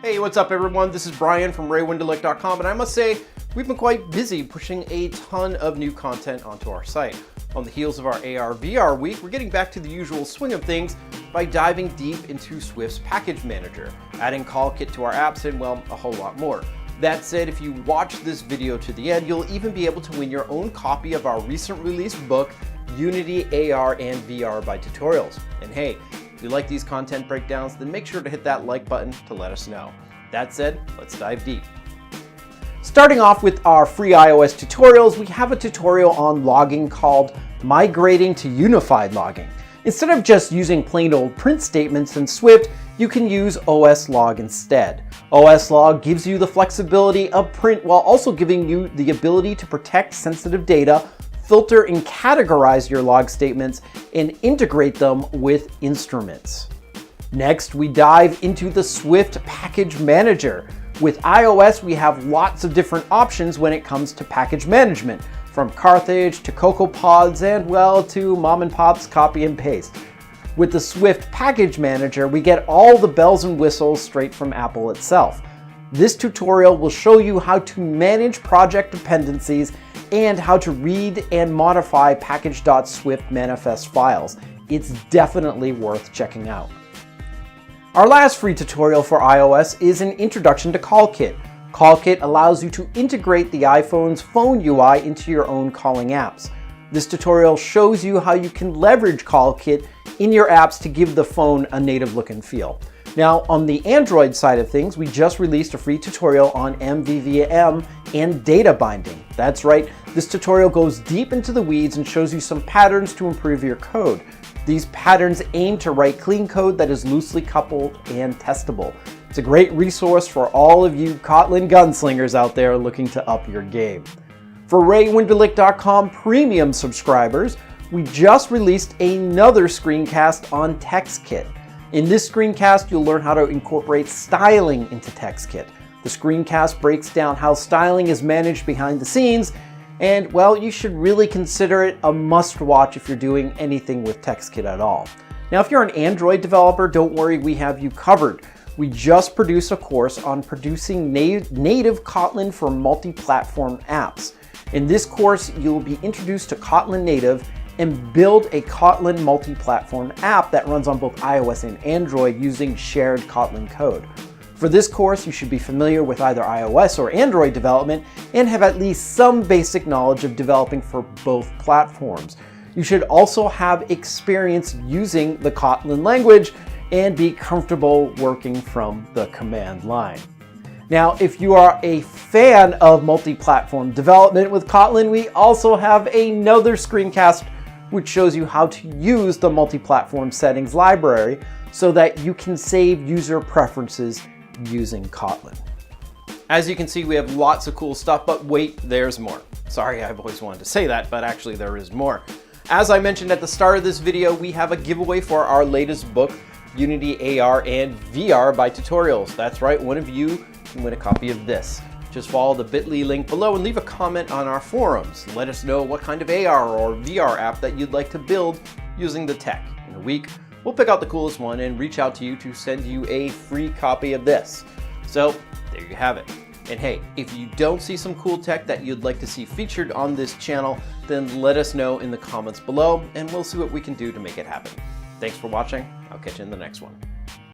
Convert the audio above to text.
Hey, what's up everyone? This is Brian from RayWinderlich.com, and I must say, we've been quite busy pushing a ton of new content onto our site. On the heels of our AR/VR week, we're getting back to the usual swing of things by diving deep into Swift's package manager, adding CallKit to our apps, and well, a whole lot more. That said, if you watch this video to the end, you'll even be able to win your own copy of our recent released book, Unity AR and VR by Tutorials. And hey, if you like these content breakdowns, then make sure to hit that like button to let us know. That said, let's dive deep. Starting off with our free iOS tutorials, we have a tutorial on logging called Migrating to Unified Logging. Instead of just using plain old print statements in Swift, you can use OS/log instead. OS/log gives you the flexibility of print while also giving you the ability to protect sensitive data, filter and categorize your log statements, and integrate them with instruments. Next, we dive into the Swift Package Manager. With iOS, we have lots of different options when it comes to package management, from Carthage to CocoaPods and, well, to mom and pop's copy and paste. With the Swift Package Manager, we get all the bells and whistles straight from Apple itself. This tutorial will show you how to manage project dependencies and how to read and modify package.swift manifest files. It's definitely worth checking out. Our last free tutorial for iOS is an introduction to CallKit. CallKit allows you to integrate the iPhone's phone UI into your own calling apps. This tutorial shows you how you can leverage CallKit in your apps to give the phone a native look and feel. Now, on the Android side of things, we just released a free tutorial on MVVM and DataBinding. That's right, this tutorial goes deep into the weeds and shows you some patterns to improve your code. These patterns aim to write clean code that is loosely coupled and testable. It's a great resource for all of you Kotlin gunslingers out there looking to up your game. For RayWinderlich.com premium subscribers, we just released another screencast on TextKit. In this screencast, you'll learn how to incorporate styling into TextKit. The screencast breaks down how styling is managed behind the scenes, and well, you should really consider it a must-watch if you're doing anything with TextKit at all. Now, if you're an Android developer, don't worry, we have you covered. We just produced a course on producing native Kotlin for multi-platform apps. In this course, you'll be introduced to Kotlin Native and build a Kotlin multi-platform app that runs on both iOS and Android using shared Kotlin code. For this course, you should be familiar with either iOS or Android development and have at least some basic knowledge of developing for both platforms. You should also have experience using the Kotlin language and be comfortable working from the command line. Now, if you are a fan of multi-platform development with Kotlin, we also have another screencast which shows you how to use the Multiplatform Settings library so that you can save user preferences using Kotlin. As you can see, we have lots of cool stuff, but wait, there's more. Sorry, I've always wanted to say that, but actually there is more. As I mentioned at the start of this video, we have a giveaway for our latest book, Unity AR and VR by Tutorials. That's right, one of you can win a copy of this. Just follow the bit.ly link below and leave a comment on our forums. Let us know what kind of AR or VR app that you'd like to build using the tech. In a week, we'll pick out the coolest one and reach out to you to send you a free copy of this. So there you have it. And hey, if you don't see some cool tech that you'd like to see featured on this channel, then let us know in the comments below and we'll see what we can do to make it happen. Thanks for watching. I'll catch you in the next one.